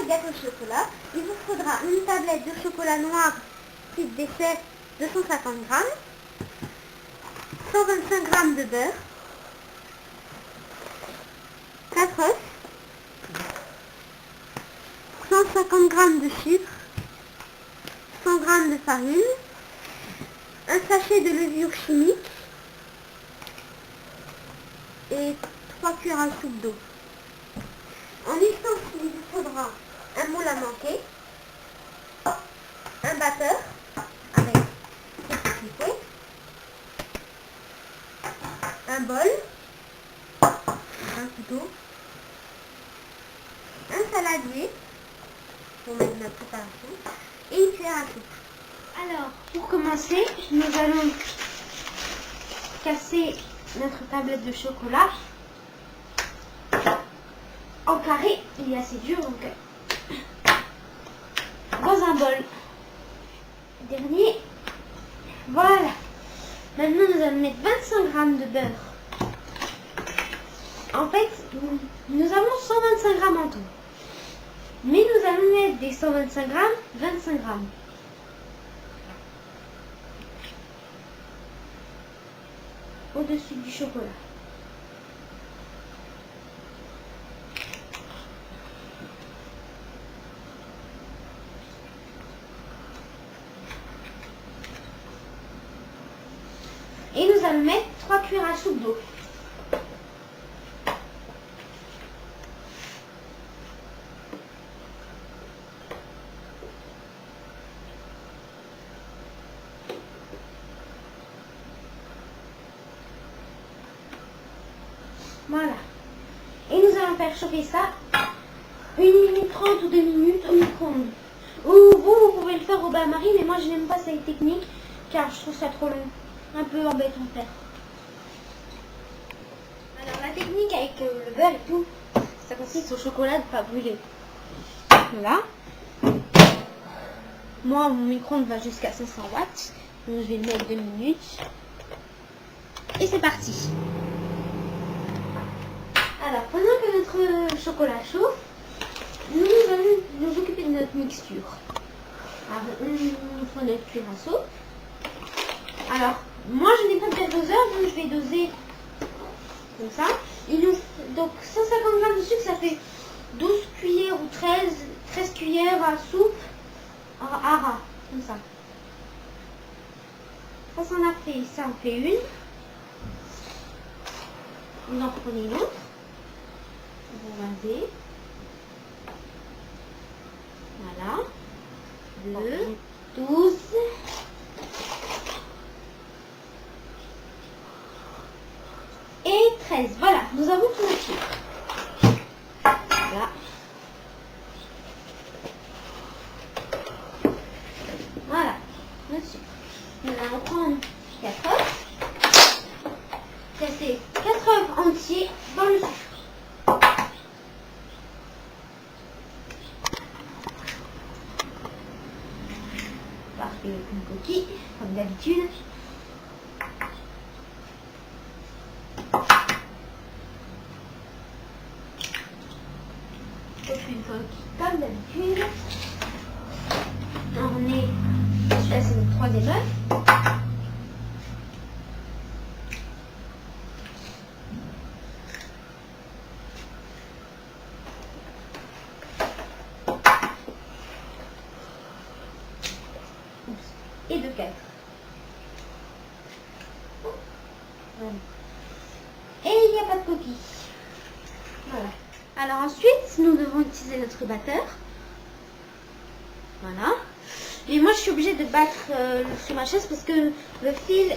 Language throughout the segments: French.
le gâteau au chocolat, il vous faudra une tablette de chocolat noir type dessert 250 g, 125 g de beurre, 4 œufs, 150 g de sucre, 100 g de farine, un sachet de levure chimique et 3 cuillères à soupe d'eau. En ustensile, il vous faudra un moule à manquer, un batteur avec quelques piquets, un bol, un couteau, un saladier pour mettre notre préparation et une cuillère à soupe. Alors, pour commencer, nous allons casser notre tablette de chocolat en carré. Il est assez dur, donc dans un bol. Dernier. Voilà. Maintenant, nous allons mettre 25 g de beurre. En fait, nous avons 125 g en tout. Mais nous allons mettre des 125 g, 25 g. Au-dessus du chocolat. Et nous allons mettre 3 cuillères à soupe d'eau. Voilà. Et nous allons faire chauffer ça 1 minute 30 ou 2 minutes au micro-ondes. Ou vous pouvez le faire au bain-marie, mais moi je n'aime pas cette technique car je trouve ça trop long. Un peu embêtant à faire. Alors la technique avec le beurre et tout, ça consiste au chocolat de ne pas brûler. Voilà. Moi mon micro-ondes va jusqu'à 500 watts. Donc je vais le mettre 2 minutes. Et c'est parti. Alors, pendant que notre chocolat chauffe, nous allons nous occuper de notre mixture. Alors, il nous faut notre cuillère à soupe. Alors, moi je n'ai pas de doseur, donc je vais doser comme ça. Donc, 150 g de sucre, ça fait 12 cuillères ou 13 cuillères à soupe à ras, comme ça. Ça, ça en fait une. Vous en prenez une autre. Vous rasez. Voilà. 2, 12. Et 13. Voilà, nous avons tout notre sucre. Voilà. Voilà, notre sucre. Nous allons prendre 4 œufs. Casser 4 œufs entiers dans le sucre. Parfait, une coquille, comme d'habitude. Une coquille, comme d'habitude. On est... Là, c'est notre troisième œuf. Et de 4. Voilà. Et il n'y a pas de coquille. Voilà. Alors ensuite, nous devons utiliser notre batteur. Voilà. Et moi, je suis obligée de battre sur ma chaise parce que le fil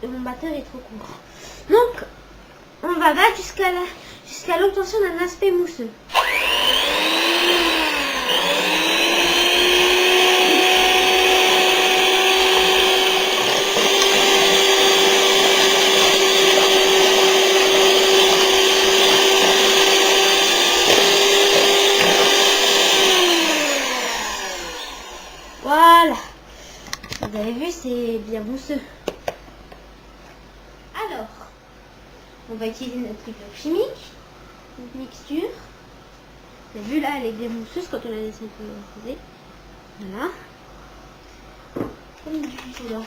de mon batteur est trop court. Donc, on va battre jusqu'à l'obtention d'un aspect mousseux. Voilà, vous avez vu, c'est bien mousseux. Alors, on va utiliser notre levure chimique, notre mixture. Vous avez vu là, elle est bien mousseuse quand on la laisse un peu poser. Voilà. Comme du chocolat.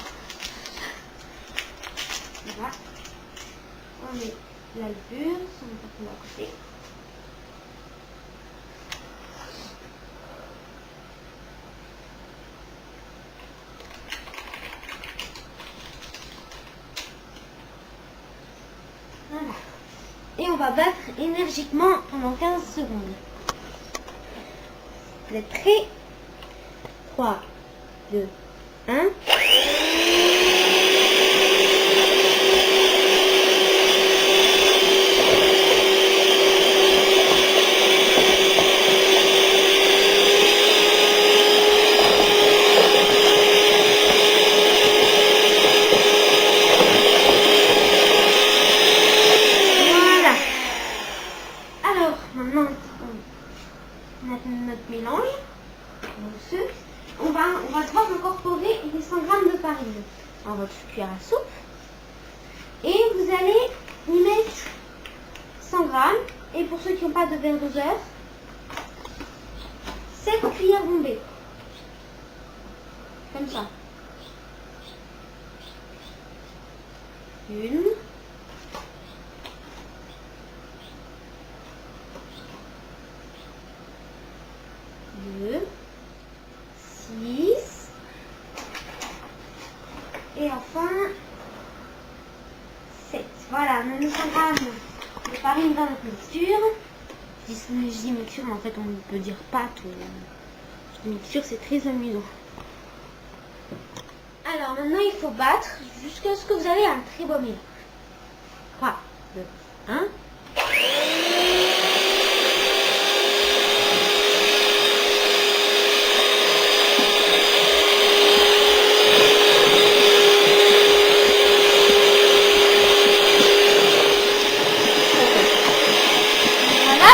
Voilà. On met l'albure, on met pas à côté. Voilà. Et on va battre énergiquement pendant 15 secondes. Vous êtes prêts? 3, 2, 1. Voilà. Alors, maintenant, on a notre mélange. Mousseux. On va devoir incorporer les 100 g de farine dans votre cuillère à soupe. Et vous allez y mettre 100 g. Et pour ceux qui n'ont pas de verre doseur, 7 cuillères bombées. Comme ça. Une. Deux. 6. Et enfin 7. Voilà, on a 900 g de farine dans notre mixture. Je dis mixture, mais en fait on peut dire pâte ou mixture, c'est très amusant. Alors maintenant il faut battre jusqu'à ce que vous avez un très beau mélange. 3, 2, 1.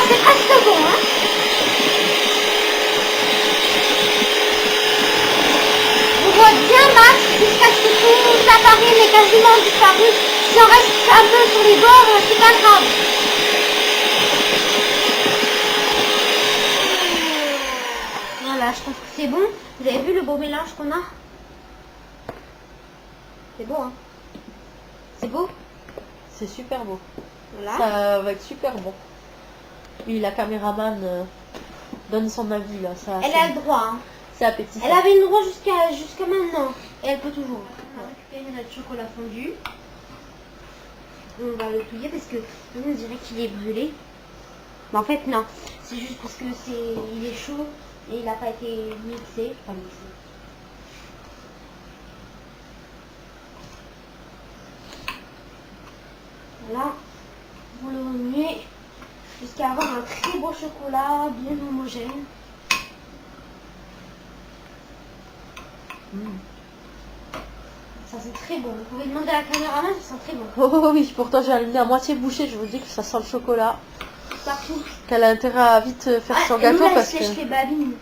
C'est presque bon, hein. On doit bien battre jusqu'à ce que toute la farine est quasiment disparue. Si on reste un peu sur les bords, c'est pas grave. Voilà, je pense que c'est bon. Vous avez vu le beau mélange qu'on a? C'est beau, hein. C'est beau? C'est super beau. Voilà. Ça va être super bon. Oui, la caméraman donne son avis là. Ça, Elle a le droit, hein. C'est appétissant. Elle avait le droit jusqu'à maintenant. Et elle peut toujours. On va récupérer notre chocolat fondu. On va le touiller parce que on dirait qu'il est brûlé. Mais en fait non. C'est juste parce que il est chaud et il n'a pas été mixé. Enfin, mixé. Voilà. Vous le remuez jusqu'à avoir un très beau chocolat bien homogène. Ça sent très bon. Vous pouvez demander à la caméraman, ça sent très bon. Oh oui, pourtant j'ai allumé à moitié bouchée. Je vous dis que ça sent le chocolat. Partout. Qu'elle a intérêt à vite faire son gâteau Lola, parce elle que... sèche les babines.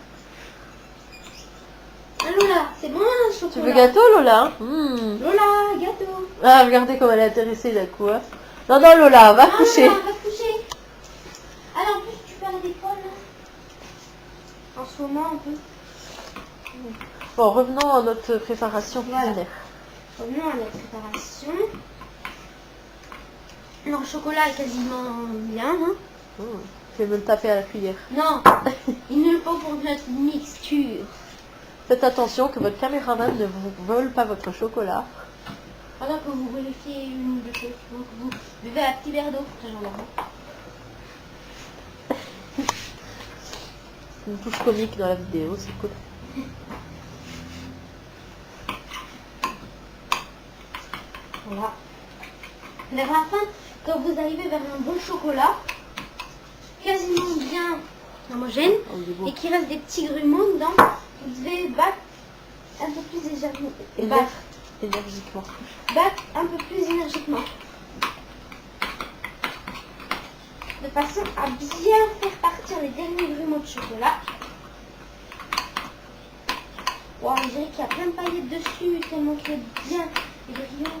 Ah Lola, c'est bon le chocolat. Tu veux gâteau, Lola? Lola, gâteau. Ah, regardez comme elle est intéressée d'un coup. Hein. Non, non, Lola, va coucher. Lola, va coucher. Alors en plus, tu perds des poils là. En ce moment, un peu. Bon, revenons à notre préparation culinaire. Revenons à notre préparation. Le chocolat est quasiment bien, hein. Je vais me le taper à la cuillère. Non, il ne le faut pour notre mixture. Faites attention que votre caméraman ne vous vole pas votre chocolat. Pendant que vous vérifiez une ou deux choses, donc vous buvez un petit verre d'eau pour ce genre-là. Une touche comique dans la vidéo, c'est cool. Voilà. Vers la fin, quand vous arrivez vers un bon chocolat, quasiment bien homogène, et qu'il reste des petits grumeaux dedans, vous devez battre un peu plus Énergiquement. battre un peu plus énergiquement. De façon à bien faire partir les derniers grumeaux de chocolat. Wow, on dirait qu'il y a plein de paillettes dessus, tellement qu'il est bien et brillant.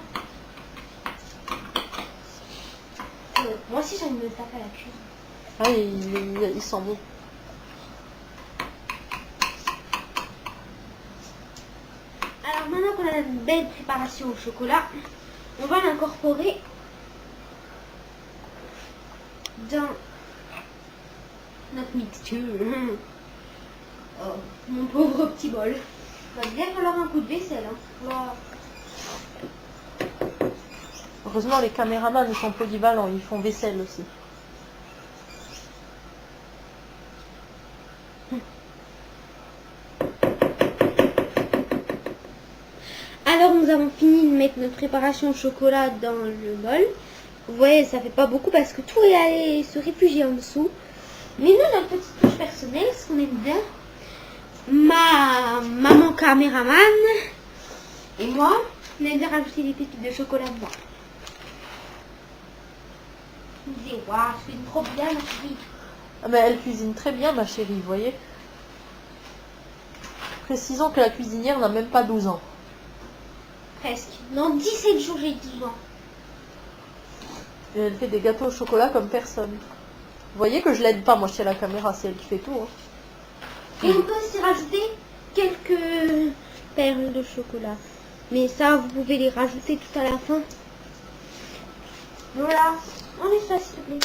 Moi aussi j'ai envie de me le taper à la cuve. Ah, il sent bon. belle préparation au chocolat, on va l'incorporer dans notre mixture. Oh, mon pauvre petit bol. Il va bien falloir un coup de vaisselle. Hein. Voilà. Heureusement, les caméramans, ils sont polyvalents, ils font vaisselle aussi. Alors nous avons fini de mettre notre préparation au chocolat dans le bol. Vous voyez, ça fait pas beaucoup parce que tout est allé se réfugier en dessous. Mais nous, notre petite touche personnelle, ce qu'on aime bien, ma maman caméraman et moi, on aime bien rajouter des pépites de chocolat dedans. Je me disais, waouh, je fais trop bien ma chérie. Ah ben, elle cuisine très bien, ma chérie, vous voyez. Précisons que la cuisinière n'a même pas 12 ans. Presque. Dans 17 jours, j'ai 12 ans. Et elle fait des gâteaux au chocolat comme personne. Vous voyez que je l'aide pas, moi je tiens la caméra, c'est elle qui fait tout. Hein. Et on peut aussi rajouter quelques perles de chocolat. Mais ça, vous pouvez les rajouter tout à la fin. Voilà. Enlève ça, s'il te plaît.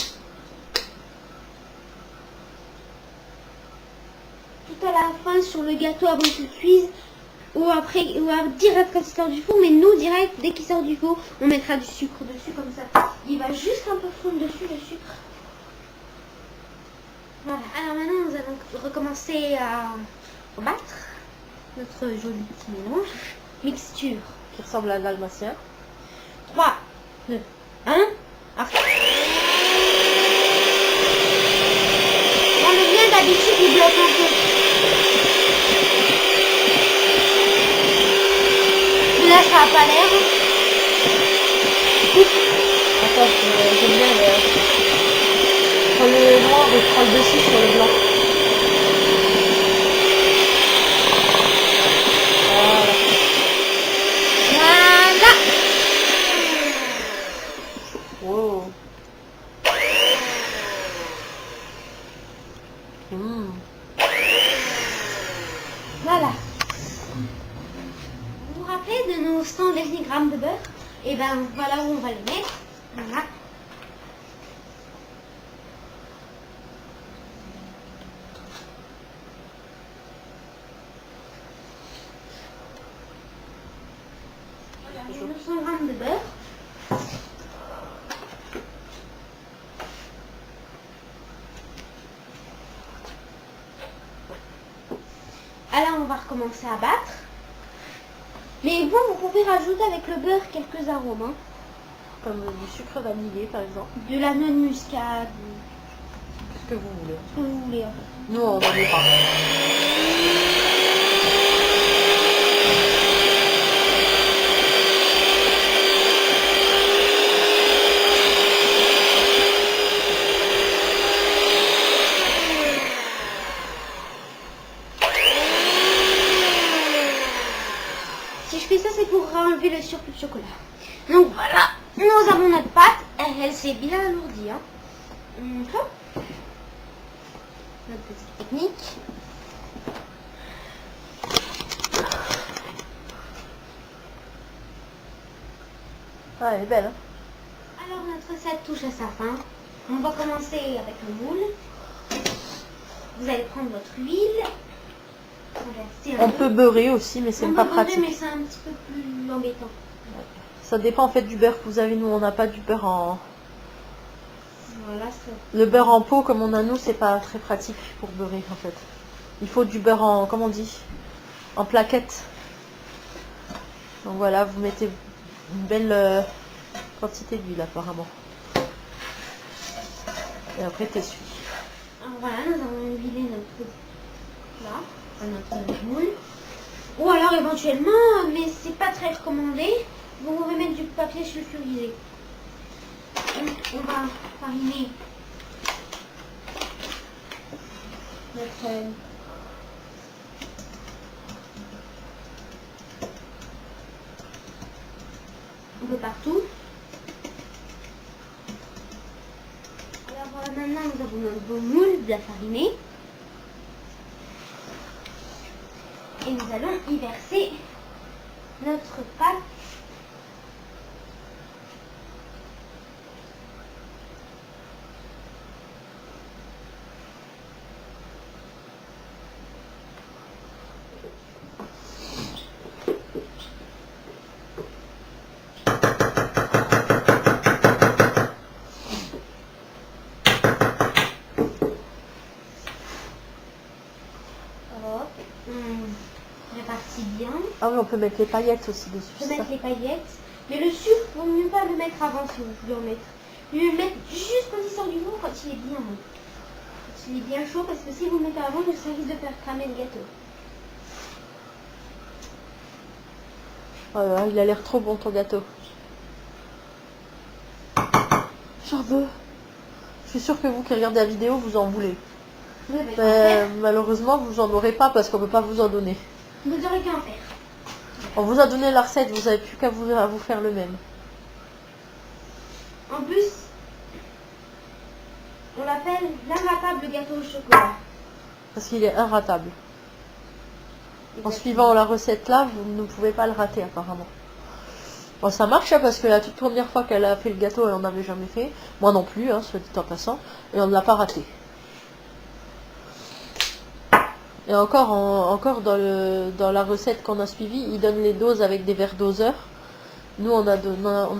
Tout à la fin, sur le gâteau avant qu'il cuise. Ou après, direct quand il sort du four. Mais nous, direct, dès qu'il sort du four, on mettra du sucre dessus comme ça. Il va juste un peu fondre dessus, le sucre. Voilà. Alors maintenant, nous allons recommencer à battre notre joli petit mélange. Mixture. Qui ressemble à l'almacien. 3, 2, 1. Arrête. On le vient d'habitude, il bloque un peu. Mais là, ça n'a pas l'air. Attends, j'aime bien quand le noir il prend le dessus sur le blanc. Voilà. Wow. Voilà. Vous vous rappelez de nos 100 derniers grammes de beurre? Et ben voilà où on va les mettre. Voilà. Voilà, 900 grammes de beurre. Alors on va recommencer à battre. Mais vous pouvez rajouter avec le beurre quelques arômes. Hein. Comme du sucre vanillé par exemple. De la noix de muscade. Ce que vous voulez. Ce que vous voulez. En fait. Nous on n'en est pas. Si je fais ça, c'est pour enlever le surplus de chocolat. Donc voilà, nous avons notre pâte. Elle s'est bien alourdie. Hein. Notre petite technique. Ah, elle est belle. Hein. Alors notre recette touche à sa fin. On va commencer avec le moule. Vous allez prendre votre huile. On peut beurrer aussi, mais c'est pas pratique. Mais c'est un petit peu plus embêtant. Ça dépend en fait du beurre que vous avez. Nous, on n'a pas du beurre en... Voilà, ça. Le beurre en pot, comme on a nous, c'est pas très pratique pour beurrer en fait. Il faut du beurre en, comment on dit, en plaquettes. Donc voilà, vous mettez une belle quantité d'huile apparemment. Et après, t'essuies. Alors voilà, nous avons huilé notre notre moule. Ou alors éventuellement, mais c'est pas très recommandé, vous pouvez mettre du papier sulfurisé. Donc on va fariner notre un peu partout. Alors maintenant nous avons notre beau moule bien fariné. Et nous allons y verser notre pâte. On répartit bien. Ah oui, on peut mettre les paillettes aussi dessus. Je vais ça. mettre les paillettes. Mais le sucre, il vaut mieux pas le mettre avant si vous voulez en mettre. Mieux le mettre juste quand il sort du four, quand il est bien bon. Quand il est bien chaud, parce que si vous le mettez avant, ça risque de faire cramer le gâteau. Oh là là, il a l'air trop bon ton gâteau. J'en veux. Je suis sûre que vous qui regardez la vidéo, vous en voulez. Vous avez qu'à en Mais faire. malheureusement, vous en aurez pas parce qu'on ne peut pas vous en donner. Vous aurez qu'à en faire. On vous a donné la recette, vous n'avez plus qu'à vous faire le même. En plus, on l'appelle l'inratable gâteau au chocolat. Parce qu'il est inratable. En suivant la recette là, vous ne pouvez pas le rater apparemment. Bon, ça marche hein, parce que la toute première fois qu'elle a fait le gâteau, elle n'en avait jamais fait. Moi non plus, hein, soit dit en passant. Et on ne l'a pas raté. Et encore dans la recette qu'on a suivie, ils donnent les doses avec des verres doseurs. Nous, on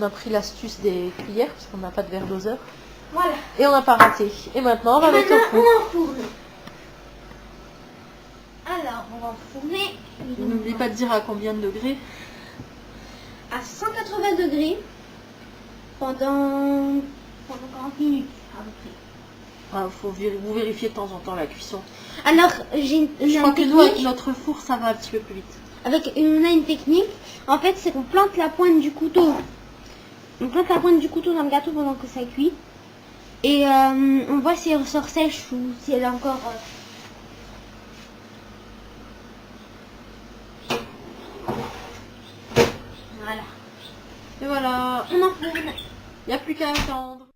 a pris l'astuce des cuillères parce qu'on n'a pas de verre doseur. Voilà. Et on n'a pas raté. Et maintenant, on va Et mettre au maintenant, four. on enfourne. Alors, on va enfourner. N'oublie pas de dire à combien de degrés. À 180 degrés pendant 40 minutes à peu près. Ah, vous vérifiez de temps en temps la cuisson. Alors, j'ai Je une crois que nous, avec technique. notre four, ça va un petit peu plus vite. On a une technique. En fait, c'est qu'on plante la pointe du couteau. On plante la pointe du couteau dans le gâteau pendant que ça cuit. Et on voit si elle ressort sèche ou si elle est encore... Voilà. Et voilà, On enfourne. il n'y a plus qu'à attendre.